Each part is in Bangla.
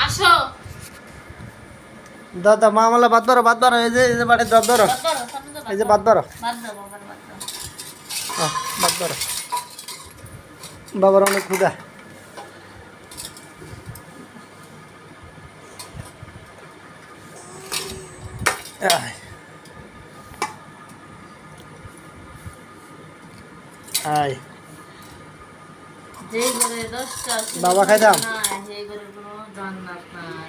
আসো দাদা মা আমলা বাদ বারো এই যে বাড়ি বাদ বারো এই যে বাদ বারো বাদ বারো বাবার অনেক ক্ষুদা আয় যেই ঘরে 10টা বাবা খাই দাম যেই ঘরে কোনো জান্নাত নাই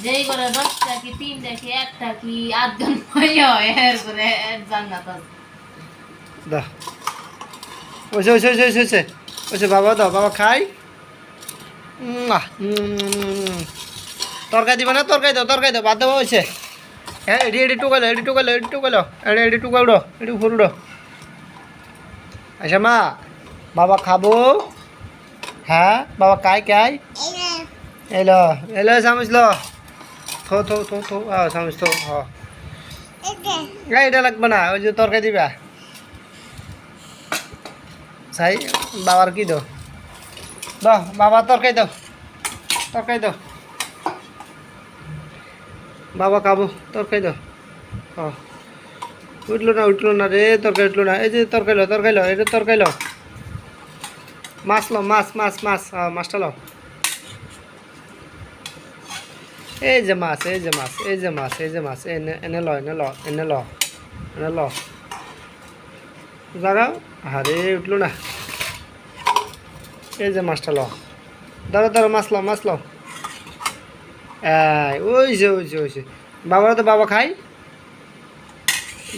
যেই ঘরে 10টা কি 3টা কি 1টা কি 8 জন হইয়া এর ঘরে এক জান্নাত আছে দা ওইসে বাবা দাও বাবা খাই তরকারি দিবা না তরকারি দাও বাদ দেবো হয়েছে হ্যাঁ এডি টুকালো এডি টুকালো এডি ফুলডো আচ্ছা মা বাবা খাবো হ্যাঁ বাবা কাই এলো চামচ লো থো চামচ থো এটা লাগবে না ওই যে তরকারি দিবা চাই বাবার কি দাও বাবা তরকারি দাও বাবা খাবো তরকারি দাও উঠলো না রে তরকারি উঠলো না এই যে তরকারি লো এটা তরকারি লো মাছ লো মাছ মাছটা লো এই যে মাছ এনে ল জাগাও আরে উঠলো না এই যে মাছটা লো দাঁড়া মাছ লো ওই যে বাবারা তো বাবা খাই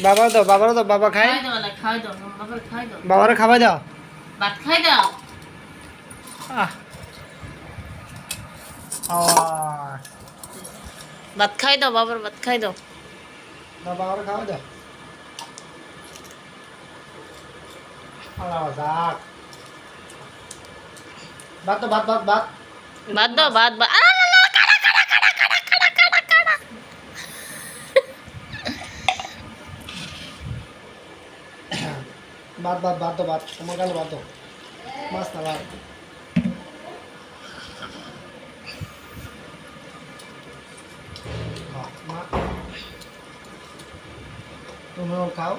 বাবা খাই বাবারা খাবাই দাও ভাত খাই দাও ভাত খাই দাও বাবার ভাত খাই দাও বাবারা খাওয়াই দাও ভাত দাও ভাত তোমার গালে ভাত দাও মাছ না ভাত তুমিও খাও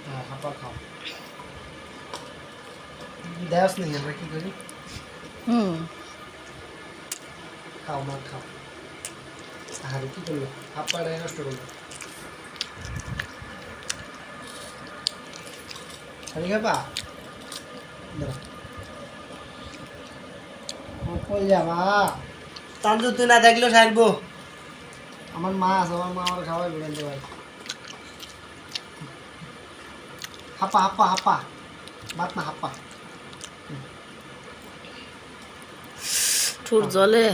হ্যাঁ হাপা খাও দেওয়াস নেই আমরা কি করি খাও মা খাও আরে কি করলো হাপ্পাটাই নষ্ট করলো খালি খাবা কই যাবা তান্দু তুই না দেখলেও সারবো আমার মা আছে আমার মা আমার খাওয়াই বলতে পারে হাপ্পা ভাত না হাপ্পা ঠুর জলে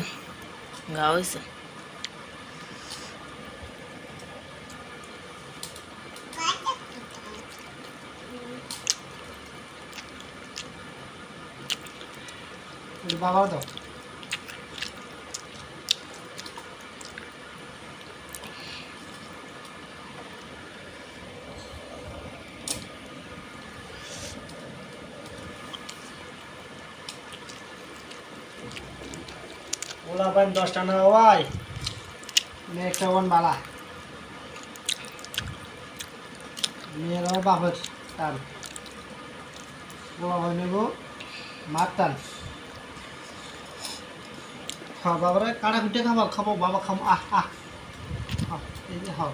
গা হয়েছে বাবা দাও ওলা পাইন 10 টাকা হওয়াই নেক্সট ওয়ান বালা মেয়ের বাপের টান ওলা হয় নেব মার টান খাও বাবারা কাটা কুটে খাবো বাবা খাবো এই যে খাও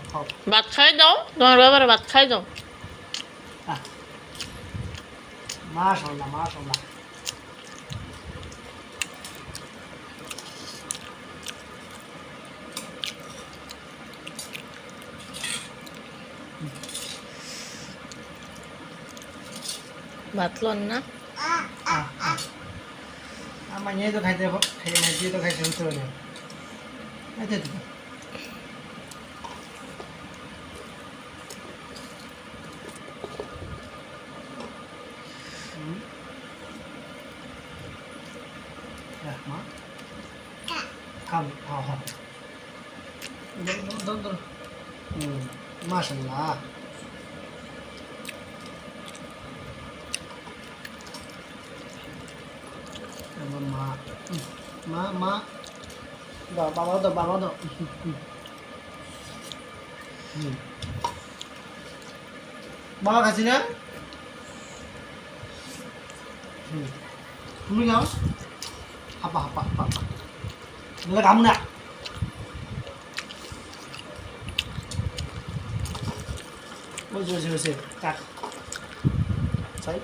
ভাত খাই দাও তোমার বাবার ভাত খাই দাও মাশাআল্লাহ ভাত লন না আমার নিয়ে তো খাইতে হতে হবে মাশাআল্লাহ মা দাও বাবা দাও বাবা দাও বাবা খাচ্ছি না তুমি খাও হাপা হাপা হাপা এগুলো খাম না বলছি বলছি বলছি কাট চাই